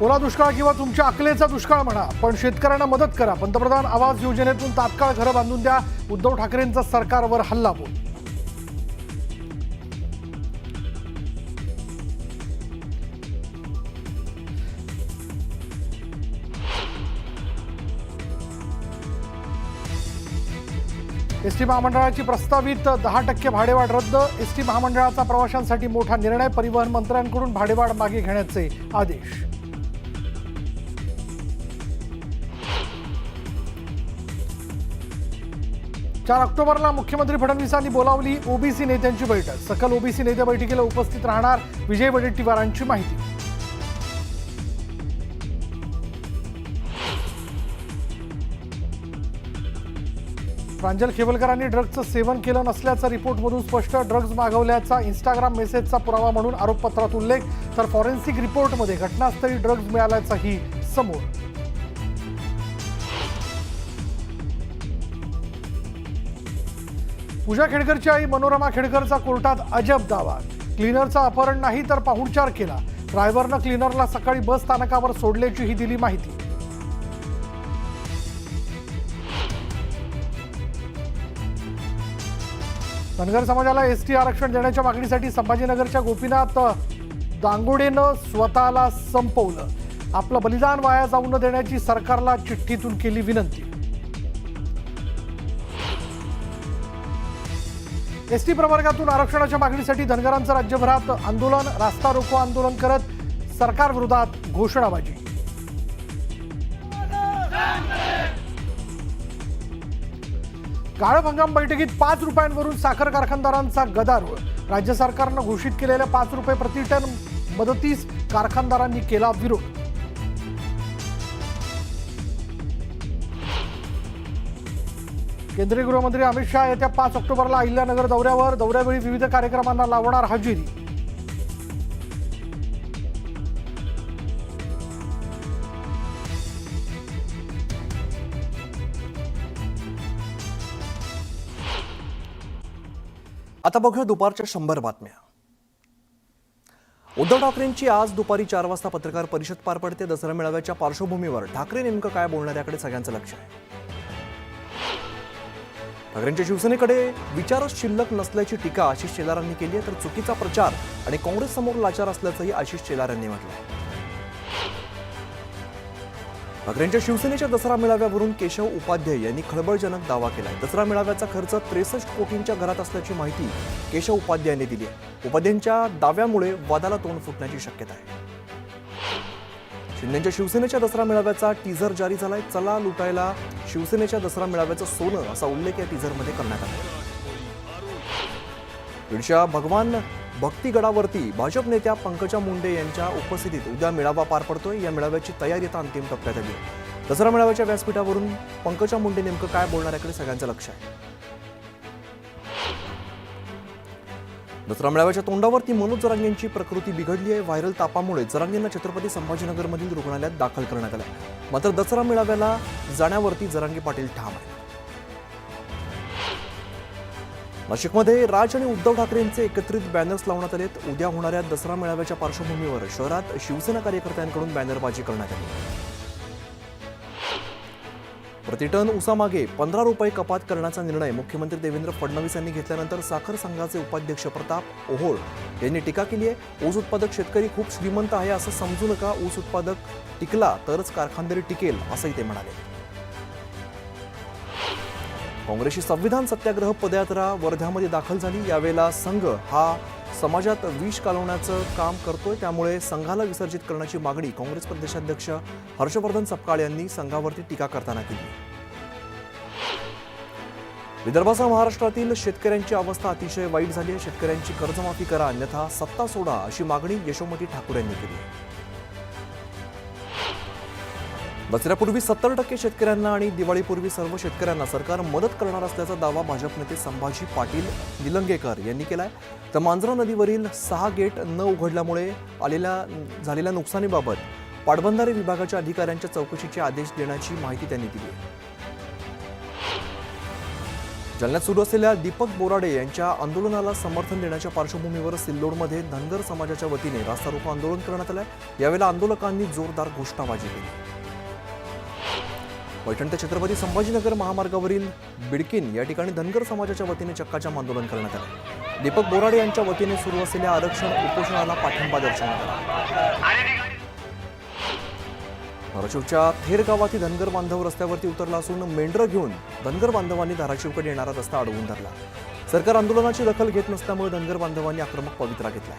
ओला दुष्काळ किंवा तुमच्या अकलेचा दुष्काळ म्हणा, पण शेतकऱ्यांना मदत करा। पंतप्रधान आवास योजनेतून तात्काळ घरं बांधून द्या। उद्धव ठाकरेंचा सरकारवर हल्लाबोल। एसटी महामंडळाची प्रस्तावित 10% भाडेवाढ रद्द। एसटी महामंडळाचा प्रवाशांसाठी मोठा निर्णय। परिवहन मंत्र्यांकडून भाडेवाढ मागे घेण्याचे आदेश। 4 ऑक्टोबरला मुख्यमंत्री फडणवीसांनी बोलावली ओबीसी नेत्यांची बैठक। सकल ओबीसी नेते बैठकीला उपस्थित राहणार। विजय वडेट्टीवारांची माहिती। प्रांजल खेवलकरांनी ड्रग्जचं सेवन केलं नसल्याचं रिपोर्टमधून स्पष्ट। ड्रग्ज मागवल्याचा इंस्टाग्राम मेसेजचा पुरावा म्हणून आरोपपत्रात उल्लेख, तर फॉरेन्सिक रिपोर्टमध्ये घटनास्थळी ड्रग्ज मिळाल्याचंही समोर। पूजा खेडकरची आई मनोरमा खेडकरचा कोर्टात अजब दावा। क्लीनरचा अपहरण नाही तर पाहुणचार केला। ड्रायव्हरनं क्लीनरला सकाळी बस स्थानकावर सोडल्याचीही दिली माहिती। धनगर समाजाला एसटी आरक्षण देण्याच्या मागणीसाठी संभाजीनगरच्या गोपीनाथ दांगोडेनं स्वतःला संपवलं। आपलं बलिदान वाया जाऊ न देण्याची सरकारला चिठ्ठीतून केली विनंती। एसटी प्रवर्गातून आरक्षणाच्या मागणीसाठी धनगरांचं राज्यभरात आंदोलन। रास्ता रोको आंदोलन करत सरकार विरोधात घोषणाबाजी। गाळप हंगाम बैठकीत 5 रुपयांवरून साखर कारखानदारांचा गदारोळ। राज्य सरकारनं घोषित केलेल्या 5 रुपये प्रति टन मदतीस कारखानदारांनी केला विरोध। केंद्रीय गृहमंत्री अमित शाह येत्या 5 ऑक्टोबरला अहिल्यानगर दौऱ्यावर। दौऱ्यावेळी विविध कार्यक्रमांना लावणार हजेरी। आता बघूया दुपारच्या 100 बातम्या। उद्धव ठाकरेंची आज दुपारी 4 वाजता पत्रकार परिषद पार पडते। दसरा मेळाव्याच्या पार्श्वभूमीवर ठाकरे नेमकं काय बोलणार याकडे सगळ्यांचं लक्ष आहे। ठाकरेंच्या शिवसेनेकडे विचारच शिल्लक नसल्याची टीका आशिष शेलारांनी केली आहे, तर चुकीचा प्रचार आणि काँग्रेस समोर लाचार असल्याचंही आशिष शेलारांनी म्हटलंय। ठाकरेंच्या शिवसेनेच्या दसरा मेळाव्यावरून केशव उपाध्याय यांनी खळबळजनक दावा केलाय। दसरा मेळाव्याचा खर्च 63 कोटींच्या घरात असल्याची माहिती केशव उपाध्यायांनी दिली आहे। उपाध्यायांच्या दाव्यामुळे वादाला तोंड फुटण्याची शक्यता आहे। शिंदेच्या शिवसेनेच्या दसरा मेळाव्याचा टीझर जारी झालाय। चला लुटायला शिवसेनेच्या दसरा मेळाव्याचं सोनं असा उल्लेख या टीझरमध्ये करण्यात आला। बीडच्या भगवान भक्तिगडावरती भाजप नेत्या पंकजा मुंडे यांच्या उपस्थितीत उद्या मेळावा पार पडतोय। या मेळाव्याची तयारी आता अंतिम टप्प्यात आली आहे। दसरा मेळाव्याच्या व्यासपीठावरून पंकजा मुंडे नेमकं काय बोलणार याकडे सगळ्यांचं लक्ष आहे। दसरा मेळाव्याच्या तोंडावरती मनोज जरांगेंची प्रकृती बिघडली आहे। व्हायरल तापामुळे जरांगेंना छत्रपती संभाजीनगरमधील रुग्णालयात दाखल करण्यात आलं आहे। मात्र दसरा मेळाव्याला जाण्यावरती जरांगे पाटील ठाम आहे। नाशिकमध्ये राज आणि उद्धव ठाकरेंचे एकत्रित बॅनर्स लावण्यात आलेत। उद्या होणाऱ्या दसरा मेळाव्याच्या पार्श्वभूमीवर शहरात शिवसेना कार्यकर्त्यांकडून बॅनरबाजी करण्यात आली। प्रतिटन ऊसामागे 15 रुपये कपात करण्याचा निर्णय मुख्यमंत्री देवेंद्र फडणवीस यांनी घेतल्यानंतर साखर संघाचे उपाध्यक्ष प्रताप ओहोळ यांनी टीका केली आहे। ऊस उत्पादक शेतकरी खूप श्रीमंत आहे असं समजू नका। ऊस उत्पादक टिकला तरच कारखानदारी टिकेल असंही ते म्हणाले। काँग्रेसची संविधान सत्याग्रह पदयात्रा वर्ध्यामध्ये दाखल झाली। यावेळेला संघ हा समाजात विष कालवण्याचं काम करतोय, त्यामुळे संघाला विसर्जित करण्याची मागणी काँग्रेस प्रदेशाध्यक्ष हर्षवर्धन सपकाळ यांनी संघावरती टीका करताना केली। विदर्भासह महाराष्ट्रातील शेतकऱ्यांची अवस्था अतिशय वाईट झाली आहे। शेतकऱ्यांची कर्जमाफी करा अन्यथा सत्ता सोडा अशी मागणी यशोमती ठाकूर यांनी केली। दसऱ्यापूर्वी 70% शेतकऱ्यांना आणि दिवाळीपूर्वी सर्व शेतकऱ्यांना सरकार मदत करणार असल्याचा दावा भाजप नेते संभाजी पाटील निलंगेकर यांनी केलाय। तर मांजरा नदीवरील 6 गेट न उघडल्यामुळे झालेल्या नुकसानीबाबत पाटबंधारे विभागाच्या अधिकाऱ्यांच्या चौकशीचे आदेश देण्याची माहिती त्यांनी दिली आहे। जालन्यात सुरू असलेल्या दीपक बोराडे यांच्या आंदोलनाला समर्थन देण्याच्या पार्श्वभूमीवर सिल्लोडमध्ये धनगर समाजाच्या वतीने रास्ता रोको आंदोलन करण्यात आलं। यावेळेला आंदोलकांनी जोरदार घोषणाबाजी केली। पैठण ते छत्रपती संभाजीनगर महामार्गावरील बिडकीन या ठिकाणी धनगर समाजाच्या वतीने चक्काजाम आंदोलन करण्यात आले। दीपक बोराडे यांच्या वतीने सुरू असलेल्या आरक्षण उपोषणाला पाठिंबा दर्शवण्यात आला। धाराशिवच्या थेर गावातील धनगर बांधव रस्त्यावरती उतरला असून मेंढरं घेऊन धनगर बांधवांनी धाराशिवकडे येणारा रस्ता अडवून धरला। सरकार आंदोलनाची दखल घेत नसल्यामुळे धनगर बांधवांनी आक्रमक पवित्रा घेतलाय।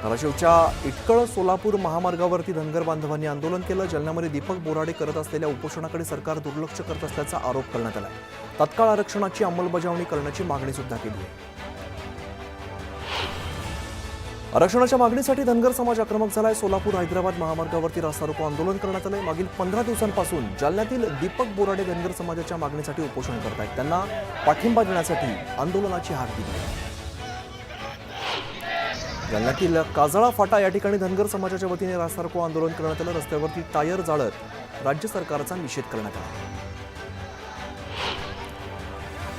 धाराशिवच्या इटकळ सोलापूर महामार्गावरती धनगर बांधवांनी आंदोलन केलं। जालन्यामध्ये दीपक बोराडे करत असलेल्या उपोषणाकडे सरकार दुर्लक्ष करत असल्याचा आरोप करण्यात आला। तत्काळ आरक्षणाची अंमलबजावणी करण्याची मागणी सुद्धा केली आहे। आरक्षणाच्या मागणीसाठी धनगर समाज आक्रमक झालाय। सोलापूर हैदराबाद महामार्गावरती रास्ता रोको आंदोलन करण्यात आलंय। मागील 15 दिवसांपासून जालन्यातील दीपक बोराडे धनगर समाजाच्या मागणीसाठी उपोषण करतायत। त्यांना पाठिंबा देण्यासाठी आंदोलनाची हाक दिली आहे। जालन्यातील काजळा फाटा या ठिकाणी धनगर समाजाच्या वतीने रास्ता रोको आंदोलन करण्यात आलं। रस्त्यावरती टायर जाळत राज्य सरकारचा निषेध करण्यात आला।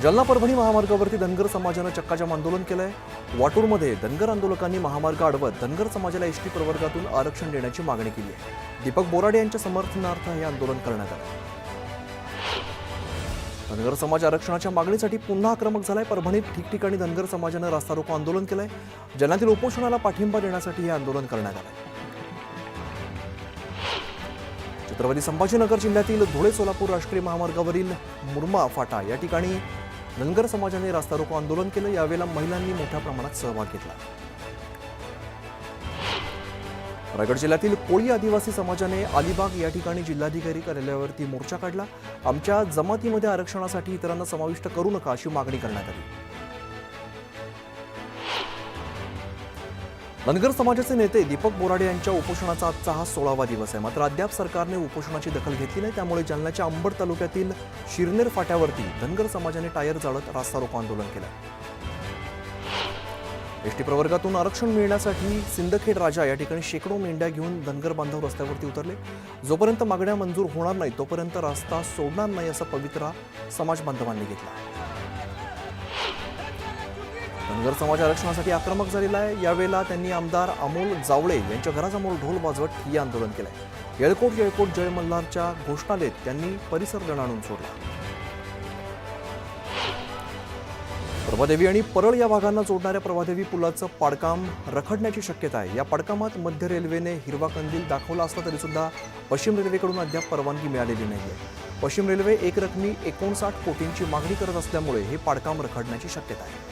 जालना परभणी महामार्गावरती धनगर समाजानं चक्काजाम आंदोलन केलंय। वाटूरमध्ये धनगर आंदोलकांनी महामार्ग अडवत धनगर समाजाला एसटी प्रवर्गातून आरक्षण देण्याची मागणी केली आहे। दीपक बोराडे यांच्या समर्थनार्थ हे आंदोलन करण्यात आलं। धनगर समाज आरक्षणाच्या मागणीसाठी पुन्हा आक्रमक झालाय। परभणीत ठिकठिकाणी धनगर समाजानं रास्ता रोको आंदोलन केलंय। जालन्यातील उपोषणाला पाठिंबा देण्यासाठी हे आंदोलन करण्यात आलंय। छत्रपती संभाजीनगर जिल्ह्यातील धुळे सोलापूर राष्ट्रीय महामार्गावरील मुरमा फाटा या ठिकाणी धनगर समाजाने रास्ता रोको आंदोलन केलं। यावेळेला महिलांनी मोठ्या प्रमाणात सहभाग घेतला। रायगड जिल्ह्यातील कोळी आदिवासी समाजाने अलिबाग या ठिकाणी जिल्हाधिकारी कार्यालयावरती मोर्चा काढला। आमच्या जमातीमध्ये आरक्षणासाठी इतरांना समाविष्ट करू नका अशी मागणी करण्यात आली। धनगर समाजाचे नेते दीपक बोराडे यांच्या उपोषणाचा आजचा हा 16वा दिवस आहे। मात्र अद्याप सरकारने उपोषणाची दखल घेतली नाही। त्यामुळे जालन्याच्या अंबड तालुक्यातील शिरनेर फाट्यावरती धनगर समाजाने टायर जाळत रास्ता रोको आंदोलन केलं। एसटी प्रवर्गातून आरक्षण मिळण्यासाठी सिंदखेड राजा या ठिकाणी शेकडो मेंढ्या घेऊन धनगर बांधव रस्त्यावरती उतरले। जोपर्यंत मागण्या मंजूर होणार नाही तोपर्यंत रस्ता सोडणार नाही असा पवित्रा समाज बांधवांनी घेतला। धनगर समाज आरक्षणासाठी आक्रमक झालेला आहे। यावेळेला त्यांनी आमदार अमोल जावळे यांच्या घरासमोर ढोल वाजवत ठिय्या आंदोलन केलंय। येळकोट येळकोट जय मल्हारच्या घोषणा देत त्यांनी परिसर रणआणून सोडला। प्रभादेवी आणि परळ या भागांना जोडणाऱ्या प्रभादेवी पुलाचं पाडकाम रखडण्याची शक्यता आहे। या पाडकामात मध्य रेल्वेने हिरवा कंदील दाखवला असला तरी सुद्धा पश्चिम रेल्वेकडून अद्याप परवानगी मिळालेली नाहीये। पश्चिम रेल्वे एकरकमी 59 कोटींची मागणी करत असल्यामुळे हे पाडकाम रखडण्याची शक्यता आहे।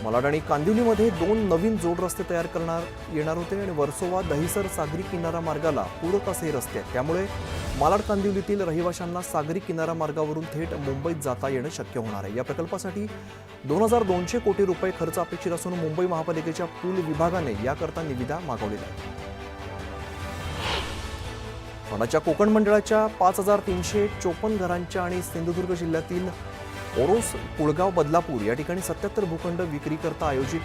मालाड आणि कांदिवलीमध्ये 2 नवीन जोड रस्ते तयार करणार येणार होते आणि वर्सोवा दहिसर सागरी किनारा मार्गाला पूरक असे हे रस्ते आहेत। त्यामुळे मालाड कांदिवलीतील रहिवाशांना सागरी किनारा मार्गावरून थेट मुंबईत जाता येणं शक्य होणार आहे। या प्रकल्पासाठी 2200 कोटी रुपये खर्च अपेक्षित असून मुंबई महापालिकेच्या पूल विभागाने याकरता निविदा मागवलेल्या आहेत। माडाच्या कोकण मंडळाच्या 5354 घरांच्या आणि सिंधुदुर्ग जिल्ह्यातील ओरोस कुळगाव बदलापूर या ठिकाणी 77 भूखंड विक्रीकरता आयोजित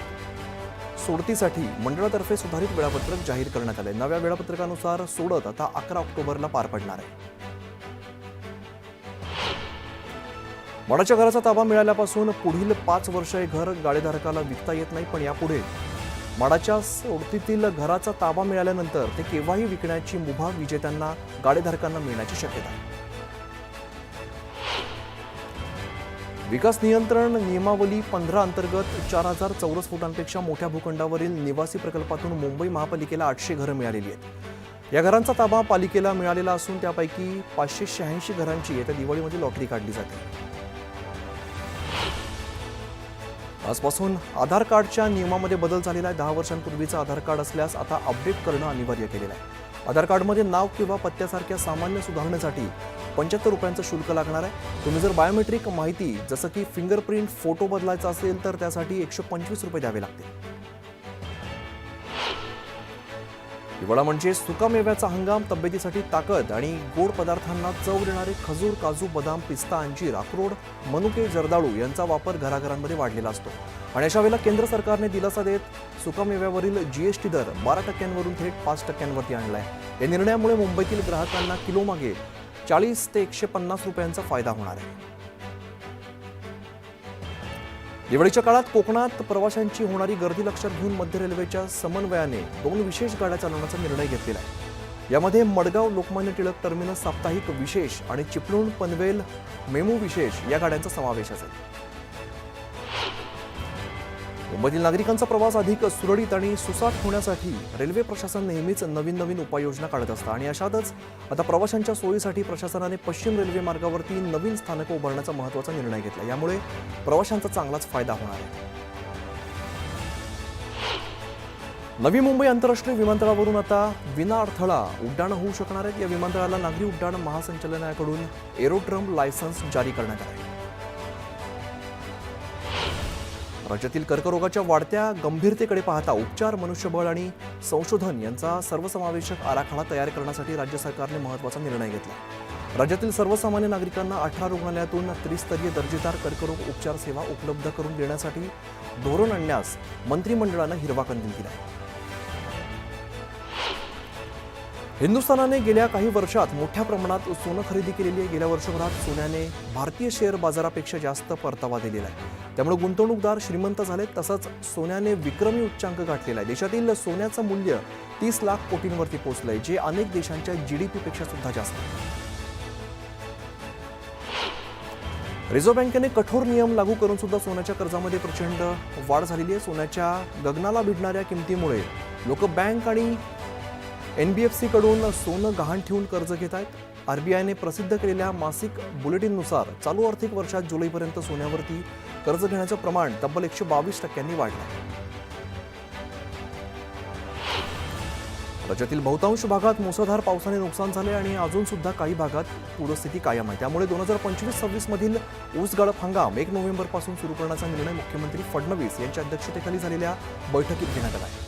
सोडतीसाठी मंडळातर्फे सुधारित वेळापत्रक जाहीर करण्यात आले। नव्या वेळापत्रकानुसार सोडत आता 11 ऑक्टोबरला पार पडणार आहे। माडाच्या घराचा ताबा मिळाल्यापासून पुढील 5 वर्ष हे घर गाळेधारकाला विकता येत नाही। पण यापुढे माडाच्या सोडतीतील घराचा ताबा मिळाल्यानंतर ते केव्हाही विकण्याची मुभा विजेत्यांना गाळेधारकांना मिळण्याची शक्यता आहे। विकास नियंत्रण नियमावली 15 अंतर्गत 4000 चौरस फुटांपेक्षा मोठ्या भूखंडावरील निवासी प्रकल्पातून मुंबई महापालिकेला 800 घरं मिळालेली आहेत। या घरांचा ताबा पालिकेला मिळालेला असून त्यापैकी 586 घरांची येत्या दिवाळीमध्ये लॉटरी काढली जाते। आजपासून आधार कार्डच्या नियमामध्ये बदल झालेला आहे। 10 वर्षांपूर्वीचं आधार कार्ड असल्यास आता अपडेट करणं अनिवार्य केलेलं आहे। आधार कार्डमध्ये नाव किंवा पत्त्यासारख्या सामान्य सुधारणेसाठी 75 रुपयांचं शुल्क लागणार आहे। तुम्ही जर बायोमेट्रिक माहिती जसं की फिंगरप्रिंट फोटो बदलायचा असेल तर त्यासाठी 125 रुपये द्यावे लागतील। हिवाळा म्हणजे सुकामेव्याचा हंगाम। तब्येतीसाठी ताकद आणि गोड पदार्थांना चव देणारे खजूर, काजू, बदाम, पिस्ता, अंजीर, अक्रोड, मनुके, जर्दाळू यांचा वापर घराघरांमध्ये वाढलेला असतो। आणि अशा वेळेला केंद्र सरकारने दिलासा देत सुकामेव्यावरील जीएसटी दर 12% वरून थेट 5% वरती आणलाय। या निर्णयामुळे मुंबईतील ग्राहकांना किलोमागे 40 ते 150 रुपयांचा फायदा होणार आहे. दिवाळीच्या काळात कोकणात प्रवाशांची होणारी गर्दी लक्षात घेऊन मध्य रेल्वेच्या समन्वयाने 2 विशेष गाड्या चालवण्याचा निर्णय घेतलेला आहे. यामध्ये मडगाव लोकमान्य टिळक टर्मिनस साप्ताहिक विशेष आणि चिपळूण पनवेल मेमू विशेष या गाड्यांचा समावेश असेल. मुंबईतील नागरिकांचा प्रवास अधिक सुरळीत आणि सुसाट होण्यासाठी रेल्वे प्रशासन नेहमीच नवीन उपाययोजना काढत असतं आणि अशातच आता प्रवाशांच्या सोयीसाठी प्रशासनाने पश्चिम रेल्वे मार्गावरती नवीन स्थानकं उभारण्याचा महत्त्वाचा निर्णय घेतला. यामुळे प्रवाशांचा चांगलाच फायदा होणार आहे. नवी मुंबई आंतरराष्ट्रीय विमानतळावरून आता विना अडथळा उड्डाणं होऊ शकणार आहेत. या विमानतळाला नागरी उड्डाण महासंचालनालयाकडून एरोड्रम लायसन्स जारी करण्यात आलं आहे. राज्यातील कर्करोगाच्या वाढत्या गंभीरतेकडे पाहता उपचार, मनुष्यबळ आणि संशोधन यांचा सर्वसमावेशक आराखडा तयार करण्यासाठी राज्य सरकारने महत्त्वाचा निर्णय घेतला. राज्यातील सर्वसामान्य नागरिकांना 18 रुग्णालयातून त्रिस्तरीय दर्जेदार कर्करोग उपचार सेवा उपलब्ध करून देण्यासाठी धोरण आणण्यास मंत्रिमंडळानं हिरवा कंदील दिला आहे. हिंदुस्थानाने गेल्या काही वर्षात मोठ्या प्रमाणात सोनं खरेदी केलेली आहे. गेल्या वर्षभरात सोन्याने भारतीय शेअर बाजारापेक्षा जास्त परतावा दिलेला आहे. त्यामुळे गुंतवणूकदार श्रीमंत झालेत. तसंच सोन्याने विक्रमी उच्चांक गाठलेला आहे. देशातील सोन्याचं मूल्य 30 लाख कोटींवरती पोहोचलंय, जे अनेक देशांच्या GDP पेक्षा सुद्धा जास्त आहे. रिझर्व्ह बँकेने कठोर नियम लागू करून सुद्धा सोन्याच्या कर्जामध्ये प्रचंड वाढ झालेली आहे. सोन्याच्या गगनाला भिडणाऱ्या किमतीमुळे लोक बँक आणि NBFC कडून सोनं गहाण ठेवून कर्ज घेत आहेत. RBIने प्रसिद्ध केलेल्या मासिक बुलेटिननुसार चालू आर्थिक वर्षात जुलैपर्यंत सोन्यावरती कर्ज घेण्याचं प्रमाण तब्बल 122% वाढलं. राज्यातील बहुतांश भागात मुसळधार पावसाने नुकसान झाले आणि अजून सुद्धा काही भागात पूरस्थिती कायम आहे. त्यामुळे 2025-26 मधील ऊस गाळप हंगाम 1 नोव्हेंबरपासून सुरू करण्याचा निर्णय मुख्यमंत्री फडणवीस यांच्या अध्यक्षतेखाली झालेल्या बैठकीत घेण्यात आला आहे.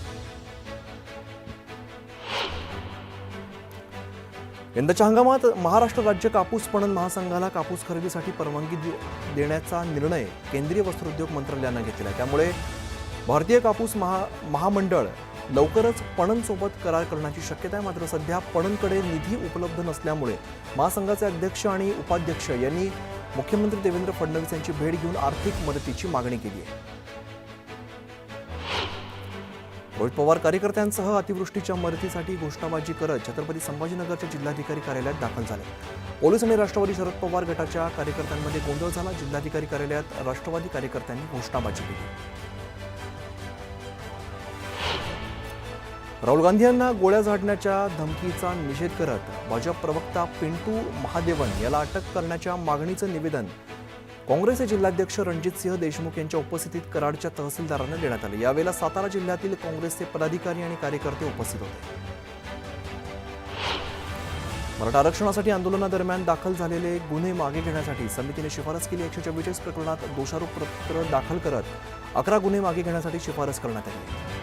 यंदाच्या हंगामात महाराष्ट्र राज्य कापूस पणन महासंघाला कापूस खरेदीसाठी परवानगी देण्याचा निर्णय केंद्रीय वस्त्रोद्योग मंत्रालयानं घेतला आहे. त्यामुळे भारतीय कापूस महामंडळ लवकरच पणनसोबत करार करण्याची शक्यता आहे. मात्र सध्या पणनकडे निधी उपलब्ध नसल्यामुळे महासंघाचे अध्यक्ष आणि उपाध्यक्ष यांनी मुख्यमंत्री देवेंद्र फडणवीस यांची भेट घेऊन आर्थिक मदतीची मागणी केली आहे. रोहित पवार कार्यकर्त्यांसह अतिवृष्टीच्या मदतीसाठी घोषणाबाजी करत छत्रपती संभाजीनगरच्या जिल्हाधिकारी कार्यालयात दाखल झाले. पोलीस आणि राष्ट्रवादी शरद पवार गटाच्या कार्यकर्त्यांमध्ये गोंधळ झाला. जिल्हाधिकारी कार्यालयात राष्ट्रवादी कार्यकर्त्यांनी घोषणाबाजी केली. राहुल गांधी यांना गोळ्या झाडण्याच्या धमकीचा निषेध करत भाजप प्रवक्ता पिंटू महादेवन याला अटक करण्याच्या मागणीचं निवेदन काँग्रेसचे जिल्हाध्यक्ष रणजितसिंह देशमुख यांच्या उपस्थितीत कराडच्या तहसीलदारांना देण्यात आले. यावेळेला सातारा जिल्ह्यातील काँग्रेसचे पदाधिकारी आणि कार्यकर्ते उपस्थित होते. मराठा आरक्षणासाठी आंदोलनादरम्यान दाखल झालेले गुन्हे मागे घेण्यासाठी समितीने शिफारस केली. 144 प्रकरणात दोषारोपपत्र दाखल करत 11 गुन्हे मागे घेण्यासाठी शिफारस करण्यात आली.